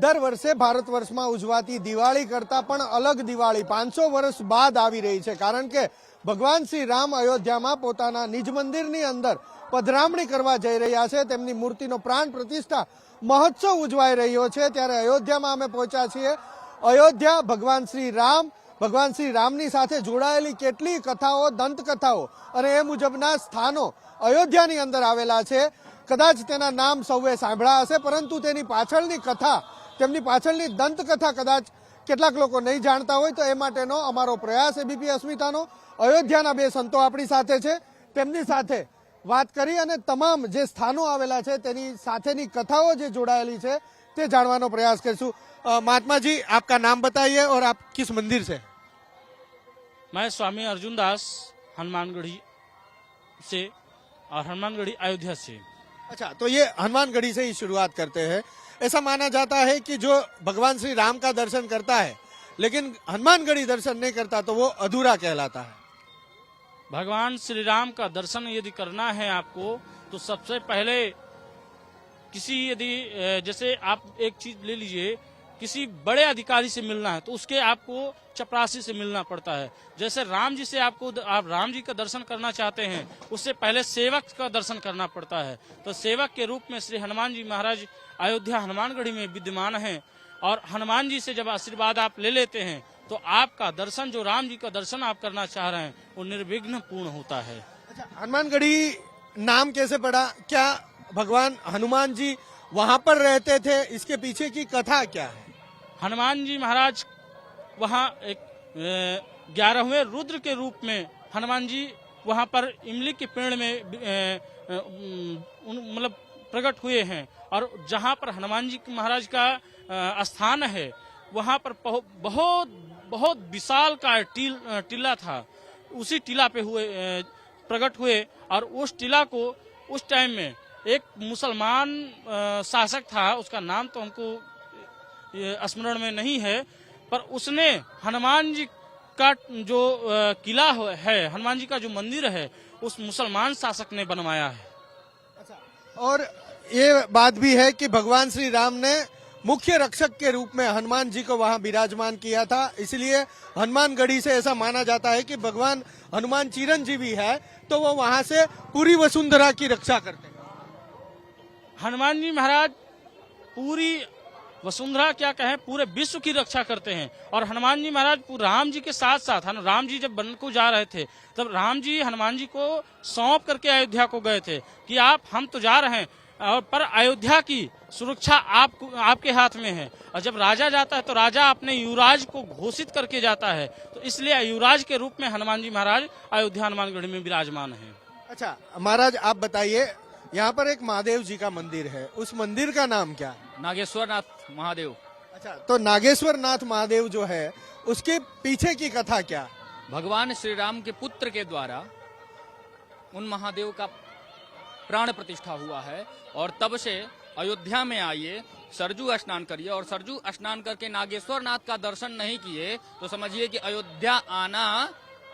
દર વર્ષે ભારત વર્ષમાં ઉજવાતી દિવાળી કરતાં પણ અલગ દિવાળી 500 વર્ષ બાદ આવી રહી છે, કારણ કે ભગવાન શ્રી રામ અયોધ્યામાં પોતાના નિજ મંદિરની અંદર પધરામણી કરવા જઈ રહ્યા છે. તેમની મૂર્તિનો પ્રાણ પ્રતિષ્ઠા મહોત્સવ ઉજવાઈ રહ્યો છે, ત્યારે અયોધ્યામાં અમે પહોંચ્યા છીએ. અયોધ્યા ભગવાન શ્રી રામની સાથે જોડાયેલી કેટલી કથાઓ, દંતકથાઓ અને એ મુજબના સ્થાનો અયોધ્યાની અંદર આવેલા છે. કદાચ તેના નામ સૌએ સાંભળ્યા હશે, પરંતુ તેની પાછળની કથા, તેમની પાછળની દંતકથા કદાચ કેટલાક લોકો નહીં જાણતા હોય. તો એ માટેનો અમારો પ્રયાસ એબીપી અસ્મિતાનો. અયોધ્યાના બે સંતો આપણી સાથે છે, તેમની સાથે વાત કરી અને તમામ જે સ્થાનો આવેલા છે તેની સાથેની કથાઓ જે જોડાયેલી છે તે જાણવાનો प्रयास કરીશું. महात्मा जी, आपका नाम बताइए और आप किस मंदिर से? मैं स्वामी अर्जुन दास हनुमानगढ़ी से और हनुमानगढ़ी अयोध्या से। अच्छा, तो ये हनुमानगढ़ी से ही शुरुआत करते हैं. ऐसा माना जाता है कि जो भगवान श्री राम का दर्शन करता है लेकिन हनुमानगढ़ी दर्शन नहीं करता तो वो अधूरा कहलाता है. भगवान श्री राम का दर्शन यदि करना है आपको तो सबसे पहले यदि जैसे आप एक चीज ले लीजिए, किसी बड़े अधिकारी से मिलना है तो उसके आपको चपरासी से मिलना पड़ता है. जैसे राम जी से आप राम जी का दर्शन करना चाहते हैं, उससे पहले सेवक का दर्शन करना पड़ता है. तो सेवक के रूप में श्री हनुमान जी महाराज अयोध्या हनुमानगढ़ी में विद्यमान हैं और हनुमान जी से जब आशीर्वाद आप ले लेते हैं तो आपका दर्शन, जो राम जी का दर्शन आप करना चाह रहे हैं, वो निर्विघ्न पूर्ण होता है. अच्छा, हनुमानगढ़ी नाम कैसे पड़ा? क्या भगवान हनुमान जी वहां पर रहते थे? इसके पीछे की कथा क्या है? हनुमान जी महाराज वहाँ एक 11वें रुद्र के रूप में हनुमान जी वहाँ पर इमली के पेड़ में मतलब प्रकट हुए हैं. और जहाँ पर हनुमान जी महाराज का स्थान है वहाँ पर बहुत बहुत विशाल का टीला था. उसी टीला पे प्रकट हुए और उस टीला को उस टाइम में एक मुसलमान शासक था, उसका नाम तो हमको स्मरण में नहीं है, पर उसने हनुमान जी का जो किला है, हनुमान जी का जो मंदिर है, उस मुसलमान शासक ने बनवाया है. अच्छा, और ये बात भी है कि भगवान श्री राम ने मुख्य रक्षक के रूप में हनुमान जी को वहां विराजमान किया था, इसलिए हनुमानगढ़ी से ऐसा माना जाता है कि भगवान हनुमान चिरंजीवी है तो वो वहां से पूरी वसुंधरा की रक्षा करते हैं. हनुमान जी महाराज पूरी वसुंधरा क्या कहें, पूरे विश्व की रक्षा करते हैं. और हनुमान जी महाराज राम जी के साथ साथ, राम जी जब वन को जा रहे थे तब राम जी हनुमान जी को सौंप करके अयोध्या को गए थे कि हम तो जा रहे हैं और पर अयोध्या की सुरक्षा आपके हाथ में है. और जब राजा जाता है तो राजा अपने युवराज को घोषित करके जाता है, तो इसलिए युवराज के रूप में हनुमान जी महाराज अयोध्या हनुमानगढ़ी में विराजमान है. अच्छा महाराज, आप बताइए, यहाँ पर एक महादेव जी का मंदिर है, उस मंदिर का नाम क्या है? नागेश्वर नाथ महादेव. अच्छा, तो नागेश्वर नाथ महादेव जो है उसके पीछे की कथा क्या? भगवान श्री राम के पुत्र के द्वारा उन महादेव का प्राण प्रतिष्ठा हुआ है और तब से अयोध्या में आइए, सरजू स्नान करिए और सरजू स्नान करके नागेश्वर नाथ का दर्शन नहीं किए तो समझिए कि अयोध्या आना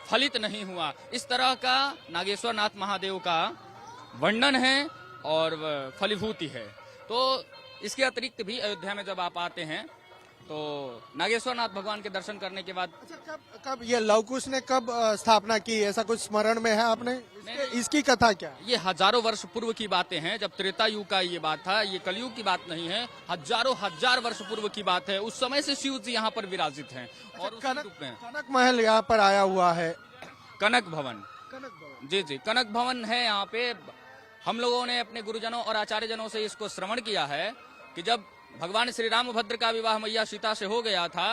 फलित नहीं हुआ. इस तरह का नागेश्वर नाथ महादेव का वर्णन है और फलीभूति है. तो इसके अतिरिक्त भी अयोध्या में जब आप आते हैं तो नागेश्वर नाथ भगवान के दर्शन करने के बाद. अच्छा, कब ये लवकुश ने कब स्थापना की, ऐसा कुछ स्मरण में है आपने? इसकी कथा क्या? ये हजारों वर्ष पूर्व की बातें हैं, जब त्रेता युग का ये बात था, ये कलयुग की बात नहीं है. हजार वर्ष पूर्व की बात है. उस समय से शिव जी यहाँ पर विराजित हैं. और कनक महल यहाँ पर आया हुआ है. कनक भवन, जी जी, कनक भवन है. यहाँ पे हम लोगों ने अपने गुरुजनों और आचार्य जनों से इसको श्रवण किया है कि जब भगवान श्री रामभद्र का विवाह मैया सीता से हो गया था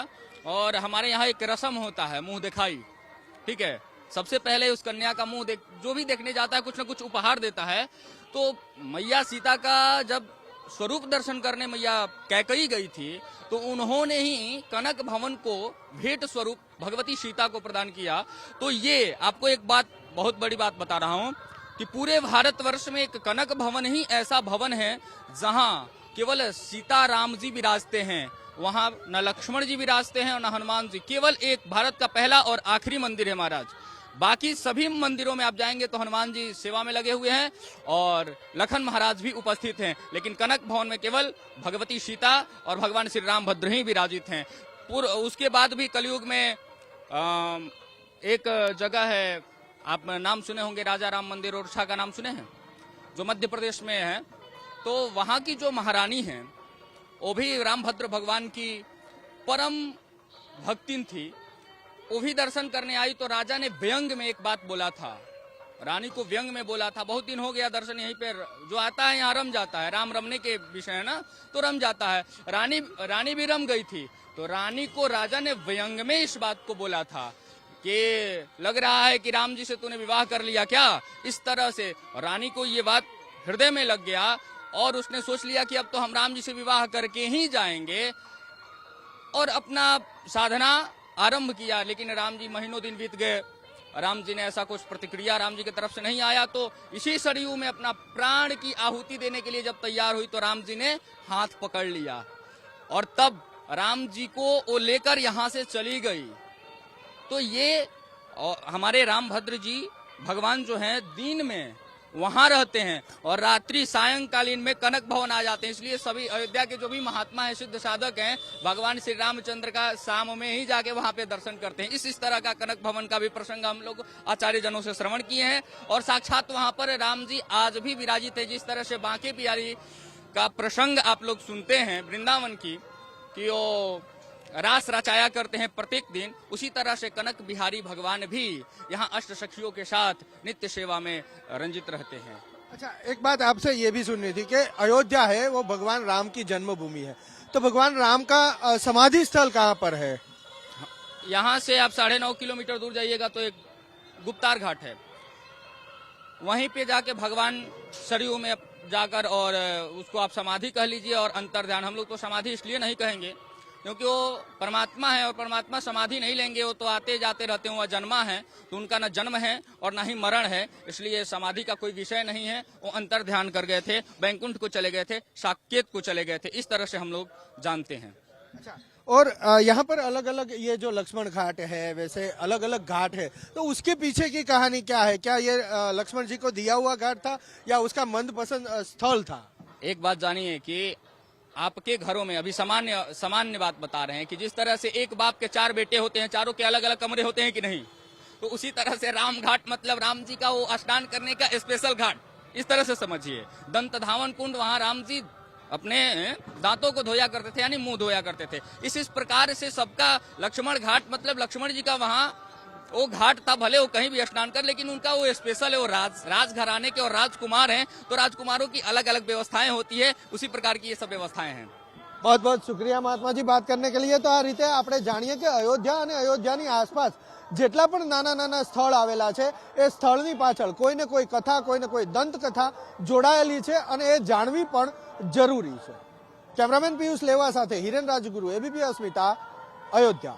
और हमारे यहाँ एक रस्म होता है मुंह दिखाई. ठीक है, सबसे पहले उस कन्या का मुंह जो भी देखने जाता है कुछ न कुछ उपहार देता है. तो मैया सीता का जब स्वरूप दर्शन करने मैया कैकई गई थी तो उन्होंने ही कनक भवन को भेंट स्वरूप भगवती सीता को प्रदान किया. तो ये आपको एक बात, बहुत बड़ी बात बता रहा हूँ कि पूरे भारतवर्ष में एक कनक भवन ही ऐसा भवन है जहाँ केवल सीता राम जी विराजते हैं. वहाँ न लक्ष्मण जी विराजते हैं और न हनुमान जी. केवल एक भारत का पहला और आखिरी मंदिर है महाराज बाकी सभी मंदिरों में आप जाएंगे तो हनुमान जी सेवा में लगे हुए हैं और लखन महाराज भी उपस्थित हैं, लेकिन कनक भवन में केवल भगवती सीता और भगवान श्री रामभद्र ही विराजित हैं। उसके बाद भी कलयुग में एक जगह है, आप नाम सुने होंगे, राजा राम मंदिर ओरछा का नाम सुने हैं, जो मध्य प्रदेश में है। तो वहां की जो महारानी है वो भी रामभद्र भगवान की परम भक्तिन थी, वो भी दर्शन करने आई। तो राजा ने व्यंग में एक बात बोला था, रानी को व्यंग में बोला था, बहुत दिन हो गया दर्शन यहीं पे जो आता है यहाँ रम जाता है, राम रमने के विषय है ना, तो रम जाता है। रानी भी रम गई थी, तो रानी को राजा ने व्यंग में इस बात को बोला था कि लग रहा है कि राम जी से तूने विवाह कर लिया क्या, इस तरह से। रानी को ये बात हृदय में लग गया और उसने सोच लिया कि अब तो हम राम जी से विवाह करके ही जाएंगे, और अपना साधना आरंभ किया। लेकिन राम जी महीनों दिन बीत गए, राम जी ने ऐसा कुछ प्रतिक्रिया राम जी की तरफ से नहीं आया। तो इसी सरयू में अपना प्राण की आहुति देने के लिए जब तैयार हुई तो राम जी ने हाथ पकड़ लिया और तब राम जी को वो लेकर यहाँ से चली गई। तो ये हमारे रामभद्र जी भगवान जो हैं दिन में वहां रहते हैं और रात्रि सायंकालीन में कनक भवन आ जाते हैं। इसलिए सभी अयोध्या के जो भी महात्मा हैं, सिद्ध साधक हैं, भगवान श्री रामचंद्र का शाम में ही जाके वहां पे दर्शन करते हैं। इस तरह का कनक भवन का भी प्रसंग हम लोग आचार्य जनों से श्रवण किए हैं और साक्षात वहां पर राम जी आज भी विराजित है। जिस तरह से बांके बिहारी का प्रसंग आप लोग सुनते हैं वृंदावन की, कि वो रास रचाया करते हैं प्रत्येक दिन, उसी तरह से कनक बिहारी भगवान भी यहाँ अष्ट सखियों के साथ नित्य सेवा में रंजित रहते हैं। अच्छा, एक बात आपसे ये भी सुननी थी कि अयोध्या है वो भगवान राम की जन्मभूमि है, तो भगवान राम का समाधि स्थल कहाँ पर है? यहाँ से आप 9.5 किलोमीटर दूर जाइएगा तो एक गुप्तार घाट है, वहीं पे जाके भगवान सरयू में जाकर और उसको आप समाधि कह लीजिए और अंतर ध्यान। हम लोग तो समाधि इसलिए नहीं कहेंगे क्योंकि वो परमात्मा है और परमात्मा समाधि नहीं लेंगे, वो तो आते जाते रहते हैं, वह जन्मा है तो उनका न जन्म है और न ही मरण है, इसलिए समाधि का कोई विषय नहीं है। वो अंतर ध्यान कर गए थे, बैकुंठ को चले गए थे, साकेत को चले गए थे, इस तरह से हम लोग जानते हैं। अच्छा, और यहाँ पर अलग अलग ये जो लक्ष्मण घाट है, वैसे अलग अलग घाट है, तो उसके पीछे की कहानी क्या है? क्या ये लक्ष्मण जी को दिया हुआ घाट था या उसका मनपसंद स्थल था? एक बात जानिए कि आपके घरों में अभी सामान्य बात बता रहे हैं कि जिस तरह से एक बाप के 4 बेटे होते हैं, चारों के अलग अलग कमरे होते हैं कि नहीं, तो उसी तरह से राम घाट मतलब राम जी का वो स्नान करने का स्पेशल घाट, इस तरह से समझिए। दंत धावन कुंड, वहाँ राम जी अपने दांतों को धोया करते थे, यानी मुंह धोया करते थे। इस प्रकार से सबका लक्ष्मण घाट मतलब लक्ष्मण जी का वहाँ वो घाट था, भले वो कहीं भी स्नान कर, लेकिन उनका वो स्पेशल है, वो राजघराने के और राजकुमार हैं, तो राजकुमारों की अलग अलग व्यवस्थाएं होती है, उसी प्रकार की ये सब व्यवस्थाएं हैं। बहुत बहुत शुक्रिया महात्मा जी बात करने के लिए। तो आ रीते આપણે જાણીએ કે અયોધ્યા અને અયોધ્યાની આસપાસ જેટલા પણ નાના નાના સ્થળ આવેલા છે એ સ્થળની પાછળ કોઈ ને કોઈ કથા, કોઈ ને કોઈ દંત કથા જોડાયેલી છે અને એ જાણવી પણ જરૂરી છે। કેમેરામેન પિયુષ લેવા સાથે હિરેન રાજગુરુ, એબીપી અસ્મિતા, અયોધ્યા।